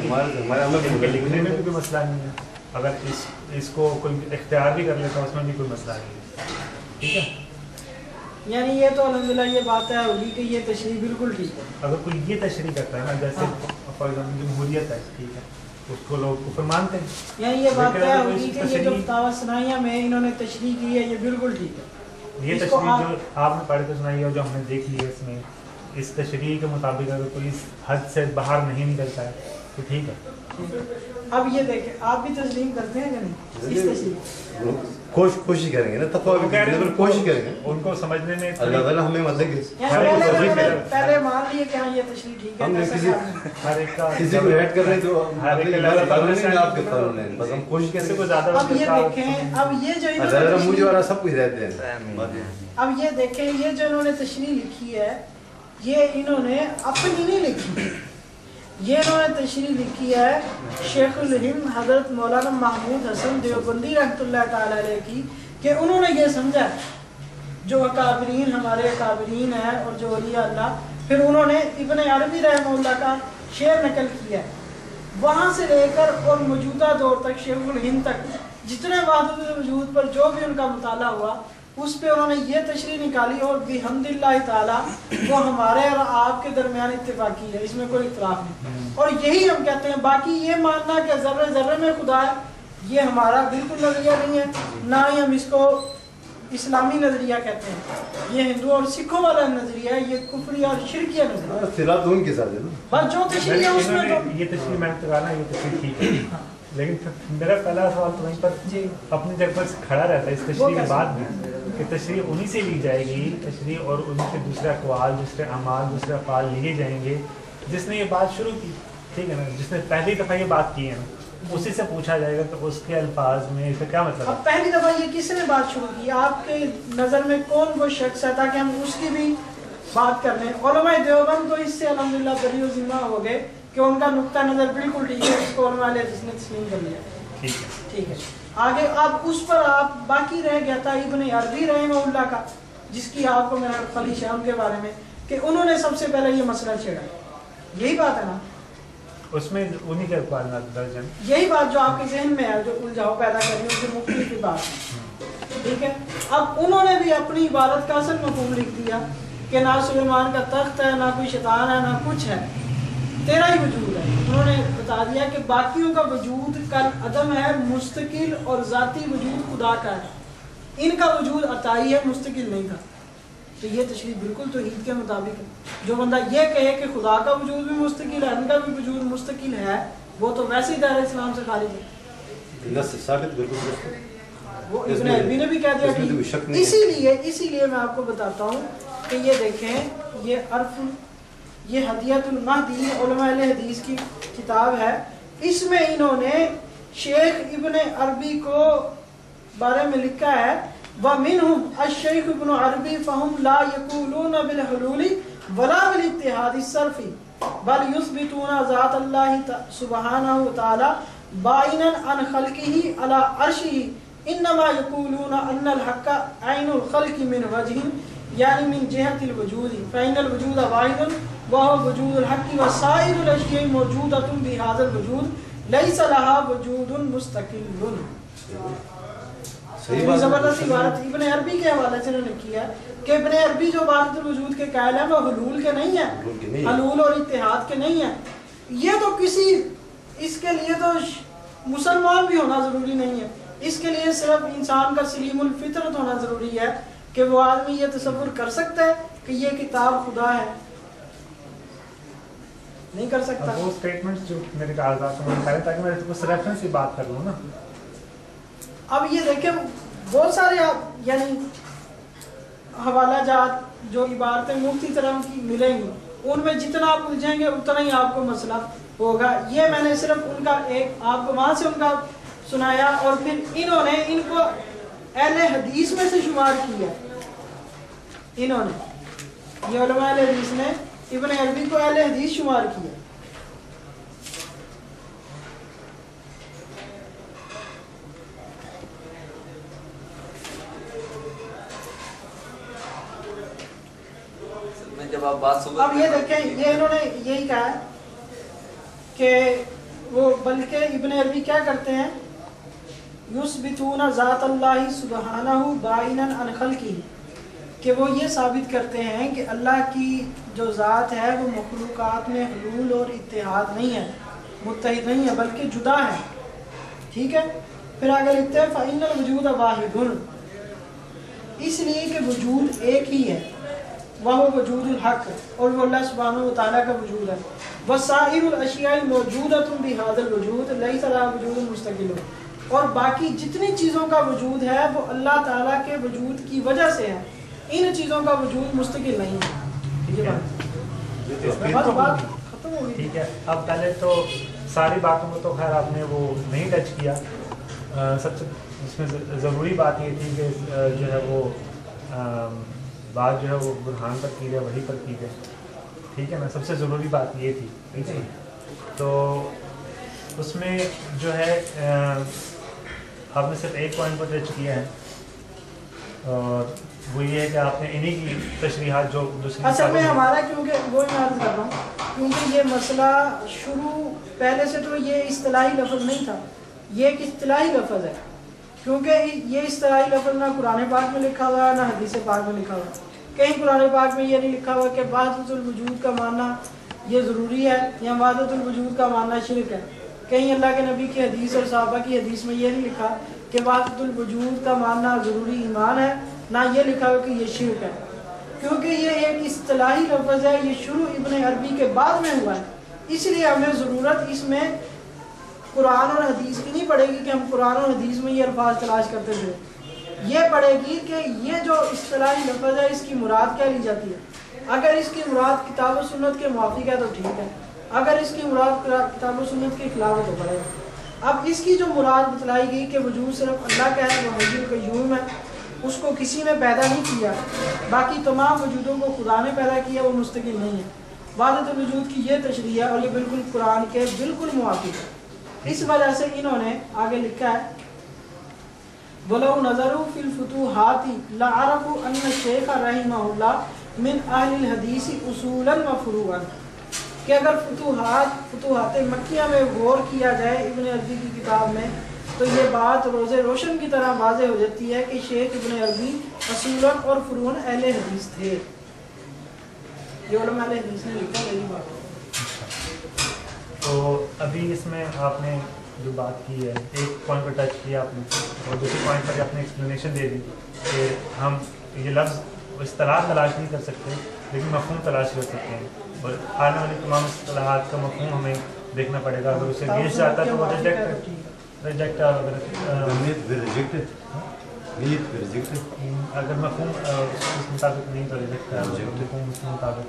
لکھنے میں بھی کوئی مسئلہ نہیں ہے, اگر اس کو کوئی اختیار بھی کر لیتا اس میں بھی کوئی مسئلہ نہیں ہے. ٹھیک ہے, یعنی یہ تو الحمدللہ یہ بات ہے ہوگی کہ یہ تشریح بالکل ٹھیک ہے. اگر کوئی یہ تشریح کرتا ہے نا, جیسے فار ایگزامپل جمہوریت ہے, ٹھیک ہے, اس کو لوگ کفر مانتے ہیں, یعنی یہ بات ہے ہوگی کہ یہ جو فتاوی ثنائیہ میں انہوں نے تشریح کی ہے یہ بالکل ٹھیک ہے. یہ تشریح جو آپ نے پڑھ کے سنائی ہے, جو ہم نے دیکھ لی ہے, اس میں اس تشریح کے مطابق اگر کوئی اس حد سے باہر نہیں نکلتا ہے تو ٹھیک ہے. اب یہ دیکھیں, آپ بھی تسلیم کرتے ہیں کہ نہیں اس تشریح؟ کوشش کریں گے نا, کوشش کریں گے ان کو سمجھنے میں. اللہ تعالیٰ ہمیں مطلب پہلے مان لیے کہ ہاں یہ تشریح ٹھیک ہے, ہم نے ہر ایک کا کسی کو ایڈ کر رہے ہیں تو آپ کے قانون ہے, بس ہم کوشش کریں گے. اب یہ دیکھیں, اب یہ جو مجھے والا سب کچھ رہتے ہیں. اب یہ دیکھیں, یہ جو انہوں نے تشریح لکھی ہے یہ انہوں نے اپنی نہیں لکھی, یہ انہوں نے تشریح لکھی ہے شیخ الہند حضرت مولانا محمود حسن دیوبندی رحمۃ اللہ تعالی علیہ کی, کہ انہوں نے یہ سمجھا جو اکابرین ہمارے اکابرین ہیں اور جو اولیاء اللہ, پھر انہوں نے ابن عربی رحمہ اللہ کا شعر نقل کیا ہے, وہاں سے لے کر اور موجودہ دور تک شیخ الہند تک جتنے وحدت الوجود پر جو بھی ان کا مطالعہ ہوا اس پہ انہوں نے یہ تشریح نکالی, اور بحمد اللہ تعالیٰ وہ ہمارے اور آپ کے درمیان اتفاقی ہے, اس میں کوئی اختلاف نہیں. اور یہی ہم کہتے ہیں, باقی یہ ماننا کہ ذرے ذرے میں خدا ہے یہ ہمارا بالکل نظریہ نہیں ہے, نہ ہی ہم اس کو اسلامی نظریہ کہتے ہیں, یہ ہندو اور سکھوں والا نظریہ ہے, یہ کفری اور شرکیہ نظریہ اختلاف ان کے ساتھ ہے نا, بس جو تشریح ہے اس میں تو یہ تشریح میں نے کہا نا یہ تشریح ٹھیک ہے, لیکن میرا پہلا سوال تو وہیں پر اپنی جگہ پر کھڑا رہتا ہے اس تشریح کے بعد میں, کہ تشریح انہی سے لی جائے گی تشریح, اور ان کے دوسرے اقوال, دوسرے اعمال, دوسرے افعال لیے جائیں گے جس نے یہ بات شروع کی. ٹھیک ہے نا, جس نے پہلی دفعہ یہ بات کی ہے نا, اسی سے پوچھا جائے گا تو اس کے الفاظ میں اس کا کیا مطلب ہے. اب پہلی دفعہ یہ کس نے بات شروع کی, آپ کے نظر میں کون وہ شخص ہے تاکہ ہم اس کی بھی بات کر لیں. علماء دیوبند تو اس سے الحمدللہ بری و ذمہ ہو گئے کہ ان کا نقطہ نظر بالکل ٹھیک ہے, اس کو علماء علیہ جس نے تسلیم کر لیا. ٹھیک ہے, آگے آپ اس پر آپ باقی رہ گیا تھا ابن عربی رحمہ اللہ کا, جس کی آپ کو میرا خلیش ہے ان کے بارے میں, کہ انہوں نے سب سے پہلے یہ مسئلہ چھیڑا. یہی بات ہے نا, اس میں انہی کے اقوال درج ہیں, یہی بات جو آپ کے ذہن میں ہے, جو الجھاؤ پیدا کرنی ہے, اس کی مختلف بات ہے. ٹھیک ہے, اب انہوں نے بھی اپنی عبارت کا اصل مفہوم لکھ دیا کہ نہ سلیمان کا تخت ہے, نہ کوئی شیطان ہے, نہ کچھ ہے, تیرا ہی وجود ہے. انہوں نے بتا دیا کہ باقیوں کا وجود کل عدم ہے, مستقل اور ذاتی وجود خدا کا ہے, ان کا وجود عطائی ہے, مستقل نہیں تھا. تو یہ تشریح بالکل توحید کے مطابق ہے. جو بندہ یہ کہے کہ خدا کا وجود بھی مستقل ہے, ان کا بھی وجود مستقل ہے, وہ تو ویسے ہی دائرہ اسلام سے خارج ہے. وہ ابن عربی نے بھی کہہ دیا کہ اسی لیے میں آپ کو بتاتا ہوں کہ یہ دیکھیں, یہ عرف, یہ ہدیۃ المہدی علماء اہل حدیث کی کتاب ہے, اس میں انہوں نے شیخ ابن عربی کو بارے میں لکھا ہے, وَمِنْهُمْ الشَّيْخُ ابن عربی فَهُمْ لَا يَقُولُونَ بِالْحُلُولِ وَلَا بِالِاتِّحَادِ الصَّرْفِ بَلْ يُثْبِتُونَ ذَاتَ اللَّهِ سُبْحَانَهُ وَتَعَالَى بَائِنًا عَنْ خَلْقِهِ عَلَى عَرْشِهِ إِنَّمَا يَقُولُونَ أَنَّ الْحَقَّ عَيْنُ الْخَلْقِ مِنْ وَجْهٍ يعني من جهة الوجود فإن الوجود واحد وهو وجود الحق وسائر الأشياء موجودة بهذا الوجود ليس لها وجود مستقل. زبردست عبارت ابن عربی کے حوالے سے انہوں نے کیا کہ ابن عربی جو وحدت الوجود کے قائل ہیں وہ حلول کے نہیں ہیں, حلول اور اتحاد کے نہیں ہیں. یہ تو کسی, اس کے لیے تو مسلمان بھی ہونا ضروری نہیں ہے, اس کے لیے صرف انسان کا سلیم الفطرت ہونا ضروری ہے کہ وہ آدمی یہ تصور کر سکتا ہے کہ یہ کتاب خدا ہے. نہیں کر سکتا. وہ سٹیٹمنٹس جو میرے کاغذات میں نکالے تاکہ میں اس ریفرنس سے بات کر لوں نا. اب یہ دیکھیں بہت سارے یعنی حوالہ جات جو عبارتیں مفتی طرح کی ملیں گی, ان میں جتنا آپ الجھیں گے اتنا ہی آپ کو مسئلہ ہوگا. یہ میں نے صرف ان کا ایک آپ کو وہاں سے ان کا سنایا, اور پھر انہوں نے ان کو اہل حدیث میں سے شمار کیا. انہوں نے یہ علماء اہل حدیث نے ابن عربی کو اہل حدیث شمار کیا. جب آپ بات اب یہ دیکھیں, یہ انہوں نے یہی کہا کہ وہ بلکہ ابن عربی کیا کرتے ہیں، یثبتون ذات اللہ سبحانہ بائنا عن خلقہ، کہ وہ یہ ثابت کرتے ہیں کہ اللہ کی جو ذات ہے وہ مخلوقات میں حلول اور اتحاد نہیں ہے، متحد نہیں ہے، بلکہ جدا ہے. ٹھیک ہے. پھر آگے لکھتے ہیں فَإِنَّ الْوُجُودَ وَاحِدٌ، اس لیے کہ وجود ایک ہی ہے، وَهُوَ وجود الحق، اور وہ اللہ سبحانہ وتعالیٰ کا وجود ہے. وَسَائِرُ الْأَشْيَاءِ مَوْجُودَةٌ بِهَذَا الْوُجُودِ لَيْسَ لَهَا وُجُودٌ مُسْتَقِلٌ، اور باقی جتنی چیزوں کا وجود ہے وہ اللہ تعالیٰ کے وجود کی وجہ سے ہے، ان چیزوں کا وجود مستقل نہیں ہے. بات ختم ہو گئی. ٹھیک ہے. اب پہلے تو ساری باتوں کو تو خیر آپ نے وہ نہیں ٹچ کیا. سب سے اس میں ضروری بات یہ تھی کہ جو ہے وہ بات جو ہے وہ برہان پر کی جائے، وحی پر کی جائے. ٹھیک ہے نا، سب سے ضروری بات یہ تھی. ٹھیک ہے. تو اس میں جو ہے آپ نے صرف ایک پوائنٹ پر ٹچ کیا ہے، اور وہ یہ ہے کہ آپ نے انہی کی تشریحات جو دوسری اصل میں ہمارا کیونکہ وہ میں عرض کر رہا ہوں، کیونکہ یہ مسئلہ شروع پہلے سے تو یہ اصطلاحی لفظ نہیں تھا، یہ ایک اصطلاحی لفظ ہے. کیونکہ یہ اصطلاحی لفظ نہ قرآن پاک میں لکھا ہوا ہے نہ حدیث پاک میں لکھا ہوا ہے. کہیں قرآن پاک میں یہ نہیں لکھا ہوا کہ وحدۃ الوجود کا معنی یہ ضروری ہے یا وحدۃ الوجود کا معنی شرک ہے. کہیں اللہ کے نبی کی حدیث اور صحابہ کی حدیث میں یہ نہیں لکھا کہ وحدۃ الوجود کا معنی ضروری ایمان ہے، نہ یہ لکھا ہوا کہ یہ شرک ہے. کیونکہ یہ ایک اصطلاحی لفظ ہے، یہ شروع ابن عربی کے بعد میں ہوا ہے، اس لیے ہمیں ضرورت اس میں قرآن اور حدیث کی نہیں پڑے گی کہ ہم قرآن اور حدیث میں یہ الفاظ تلاش کرتے تھے. یہ پڑے گی کہ یہ جو اصطلاحی لفظ ہے اس کی مراد کیا لی جاتی ہے. اگر اس کی مراد کتاب و سنت کے موافق ہے تو ٹھیک ہے، اگر اس کی مراد کتاب و سنت کے خلاف ہے تو پڑے گا. اب اس کی جو مراد بتلائی گئی کہ وجود صرف اللہ کا ہے، وہ حی القیوم ہے، اس کو کسی نے پیدا نہیں کیا، باقی تمام وجودوں کو خدا نے پیدا کیا، وہ مستقل نہیں ہے. وحدۃ الوجود کی یہ تشریح ہے اور یہ بالکل قرآن کے بالکل موافق ہے. اس وجہ سے انہوں نے آگے لکھا ہے وَلَوْ نَظَرُوا فِي الْفُتُوحَاتِ لَعَرَفُوا أَنَّ الشَّيْخَ رَحِمَهُ اللَّهُ مِنْ أَهْلِ الْحَدِيثِ أُصُولًا وَفُرُوعًا، کہ اگر فتوحات مکیہ میں غور کیا جائے ابن عربی کی کتاب میں تو یہ بات روز روشن کی طرح واضح ہو جاتی ہے کہ شیخ ابن عربی اصولاً اور فروعاً اہل حدیث تھے. یہ علماء اہل حدیث نے لکھا میری بات. تو ابھی اس میں آپ نے جو بات کی ہے، ایک پوائنٹ پر ٹچ کیا آپ نے، اور دوسرے پوائنٹ پر آپ نے ایکسپلینیشن دے دی کہ ہم یہ لفظ اصطلاح تلاش نہیں کر سکتے لیکن مفہوم تلاش کر سکتے ہیں، اور آنے والی تمام اصطلاحات کا مفہوم ہمیں دیکھنا پڑے گا. اگر اسے اگینسٹ جاتا تو وہ ریجیکٹ اگر مفہوم اس مطابق نہیں تو ریجیکٹ ہے، مفہوم اس مطابق.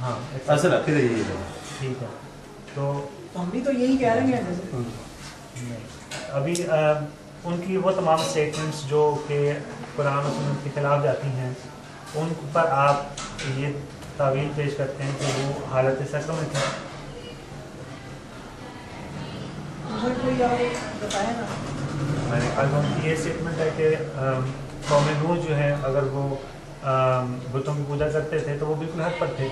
ہاں اصل عقیدہ یہی ہے. ٹھیک ہے. تو ہم بھی تو یہی کہہ رہے ہیں. ابھی ان کی وہ تمام اسٹیٹمنٹس جو کہ قرآن و سنت کے خلاف جاتی ہیں، ان پر آپ یہ تعویل پیش کرتے ہیں کہ وہ حالت سکر میں تھے. میں نے کہا ان کی یہ اسٹیٹمنٹ ہے کہ قوم نوح جو ہے اگر وہ بتوں کی پوجا کرتے تھے تو وہ بالکل حق پر تھے.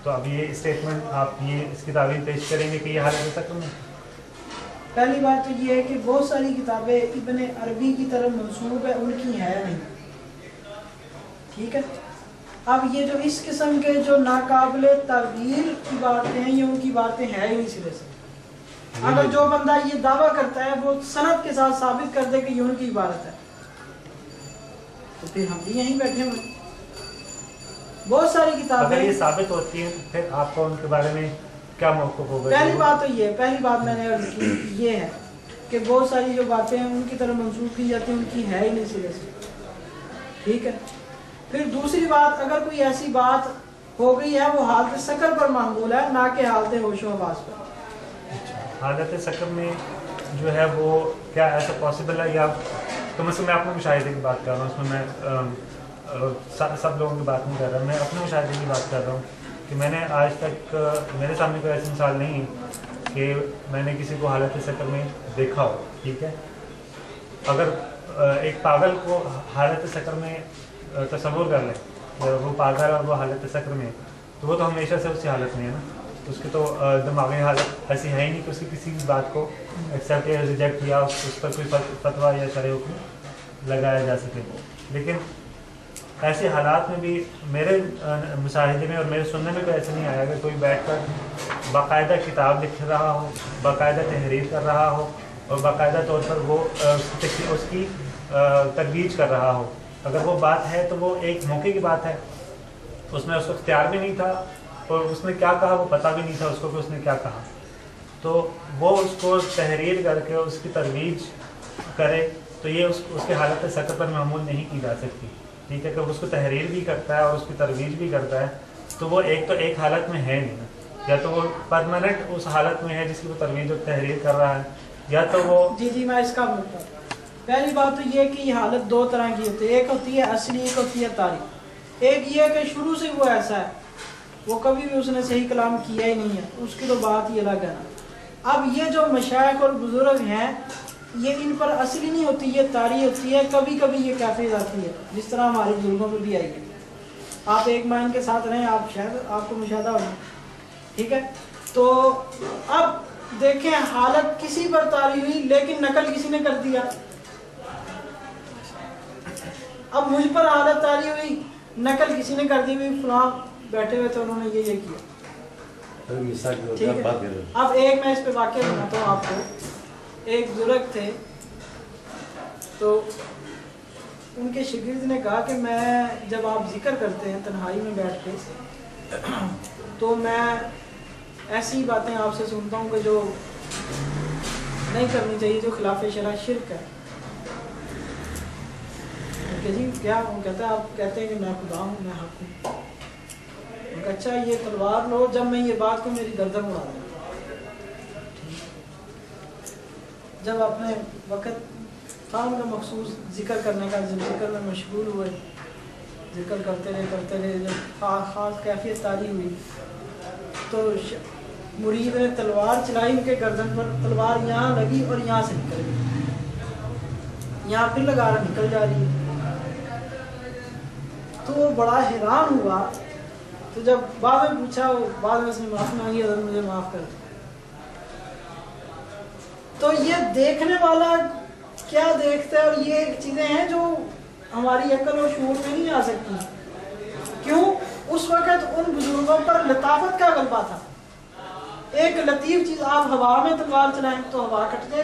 تو اب یہ اسٹیٹمنٹ آپ یہ اس کی تعویل پیش کریں گے کہ یہ حالت سکر میں؟ پہلی بات تو یہ ہے کہ بہت ساری کتابیں ابن عربی کی طرف منسوب ہے، ان کی ہے نہیں. ٹھیک ہے. اب یہ جو اس قسم کے جو ناقابل تعبیر کی باتیں ہیں، یہ ان کی باتیں ہیں ہی نہیں سرے سے. اگر جو بندہ یہ دعویٰ کرتا ہے وہ سند کے ساتھ ثابت کر دے کہ یہ ان کی عبارت ہے تو پھر ہم بھی یہیں بیٹھے ہوئے. بہت ساری کتابیں اگر یہ ثابت ہوتی ہیں پھر آپ کو ان کے بارے میں کیا موقف ہوگا؟ پہلی بات تو یہ ہے، پہلی بات میں نے عرض کی یہ ہے کہ بہت ساری جو باتیں ہیں ان کی طرف منسوخ کی جاتی ہیں، ان کی ہے ہی نہیں سرے سے. ٹھیک ہے. پھر دوسری بات، اگر کوئی ایسی بات ہو گئی ہے وہ حالت سکر پر معمول ہے، نہ کہ حالت ہوش و حواس پر. حالت سکر میں جو ہے وہ کیا ایسا پاسبل ہے؟ یا کم از کم میں اپنے مشاہدے کی بات کر رہا ہوں، اس میں سب لوگوں کی بات نہیں کر رہا، میں اپنے مشاہدے کی بات کر رہا ہوں کہ میں نے آج تک میرے سامنے کوئی ایسی مثال نہیں ہے کہ میں نے کسی کو حالت سکر میں دیکھا ہو. ٹھیک ہے. اگر ایک پاگل کو حالت سکر میں تصور کر لیں، وہ پاگل اور وہ حالت سکر میں، تو وہ تو ہمیشہ سے اسی حالت میں ہے نا. اس کی تو دماغی حالت ایسی ہے ہی نہیں کہ اس کی کسی بھی بات کو ایکسیپٹ یا ریجیکٹ یا اس پر کوئی فتویٰ یا شرع حکم لگایا جا سکے. لیکن ایسے حالات میں بھی میرے مشاہدے میں اور میرے سننے میں بھی ایسا نہیں آیا کہ کوئی بیٹھ کر باقاعدہ کتاب لکھ رہا ہو, باقاعدہ تحریر کر رہا ہو اور باقاعدہ طور پر وہ اس کی ترویج کر رہا ہو. اگر وہ بات ہے تو وہ ایک موقع کی بات ہے, اس میں اس کو اختیار بھی نہیں تھا اور اس نے کیا کہا وہ پتہ بھی نہیں تھا اس کو کہ اس نے کیا کہا, تو وہ اس کو تحریر کر کے اس کی ترویج کرے تو یہ اس کے حالت سقط پر معمول نہیں کی جا سکتی. ٹھیک ہے, کہ اس کو تحریر بھی کرتا ہے اور اس کی ترویج بھی کرتا ہے تو وہ ایک حالت میں ہے نہیں, یا تو وہ پرماننٹ اس حالت میں ہے جس کی وہ ترویج اور تحریر کر رہا ہے, یا تو وہ جی میں اس کا بولتا ہوں. پہلی بات تو یہ کہ یہ حالت دو طرح کی ہوتی ہے, ایک ہوتی ہے اصلی, ایک ہوتی ہے تاریخ. ایک یہ کہ شروع سے وہ ایسا ہے, وہ کبھی بھی اس نے صحیح کلام کیا ہی نہیں ہے, اس کی تو بات ہی الگ ہے نا. اب یہ جو مشائخ اور بزرگ ہیں یہ ان پر اصلی نہیں ہوتی, یہ طاری ہوتی ہے, کبھی کبھی یہ کیفیت آتی ہے جس طرح ہمارے بزرگوں میں بھی آئی ہے. آپ ایک ماہ ان کے ساتھ رہیں, آپ شاید آپ کو مشاہدہ ہوگا. ٹھیک ہے, تو اب دیکھیں حالت کسی پر طاری ہوئی لیکن نقل کسی نے کر دیا. اب مجھ پر حالت طاری ہوئی, نقل کسی نے کر دی, ہوئی فلاں بیٹھے ہوئے تو انہوں نے یہ کیا. ٹھیک ہے, اب ایک میں اس پہ واقعہ بناتا ہوں آپ کو. ایک بزرگ تھے تو ان کے شاگرد نے کہا کہ میں جب آپ ذکر کرتے ہیں تنہائی میں بیٹھ کے تو میں ایسی باتیں آپ سے سنتا ہوں کہ جو نہیں کرنی چاہیے, جو خلاف شرع شرک ہے. کہ جی کیا؟ وہ کہتا ہے آپ کہتے ہیں کہ میں خدا ہوں, میں حق ہوں. اچھا یہ تلوار لو, جب میں یہ بات کو میری گردن اڑا دوں. جب اپنے وقت کام کا مخصوص ذکر کرنے کا, جب ذکر میں مشغول ہوئے, ذکر کرتے رہے جب خاص کیفیت طاری ہوئی تو مرید نے تلوار چلائی ان کے گردن پر. تلوار یہاں لگی اور یہاں سے نکل گئی, یہاں پھر لگا رہا نکل جا رہی ہے. تو وہ بڑا حیران ہوا. تو جب بعد میں پوچھا, بعد میں اس نے معافی مانگی, حضرت مجھے معاف کر دیں. تو یہ دیکھنے والا کیا دیکھتا ہے, اور یہ چیزیں ہیں جو ہماری عقل اور شعور میں نہیں آ سکتی. کیوں؟ اس وقت ان بزرگوں پر لطافت کا غلبہ تھا. ایک لطیف چیز, آپ ہوا میں تلوار چلائیں تو ہوا کٹ جائے گی.